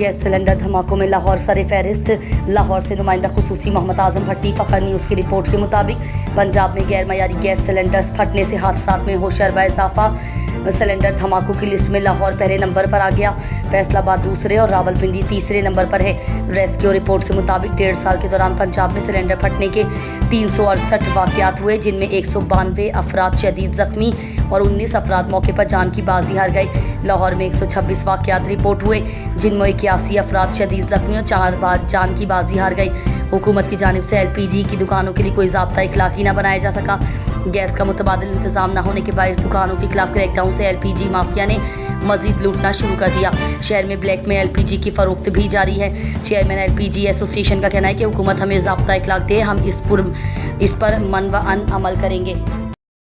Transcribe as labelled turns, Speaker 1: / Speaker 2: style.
Speaker 1: Gas cylinder धमाकों में Lahore sir फहरिस्त। लाहौर से नुमाइंदा खुसूसी मोहम्मद आजम भट्टी फखर न्यूज़ की रिपोर्ट के मुताबिक पंजाब में गैर मयारी गैस सिलेंडर्स फटने से हादसात में होशरबा इजाफा। सिलेंडर धमाकों की लिस्ट में लाहौर पहले नंबर पर आ गया, फैसलाबाद दूसरे और रावलपिंडी तीसरे नंबर पर है। रेस्क्यू रिपोर्ट के मुताबिक 1.5 साल के दौरान पंजाब में सिलेंडर फटने के 368 वाक़यात हुए, जिनमें 192 अफराद शदीद ज़ख्मी और 19 अफराद मौके पर जान की बाजी हार गए। लाहौर में 126 वाक़यात रिपोर्ट हुए, जिनमें 81 अफराद शदीद ज़ख्मी और 4 बार जान की बाजी हार गई। हुकूमत की जानिब से LPG की दुकानों के लिए कोई ज़ाब्ता इखलाकी न बनाया जा सका। गैस का मुतबादिल इंतज़ाम न होने के बायस दुकानों के खिलाफ क्रैकडाउन से LPG माफिया ने मजीद लूटना शुरू कर दिया। शहर में ब्लैक में LPG की फ़रोख्त भी जारी है। चेयरमैन LPG एसोसिएशन का कहना है कि हुकूमत हमें ज़ाब्ता इखलाक दे, हम इस पर मन व अन अमल करेंगे।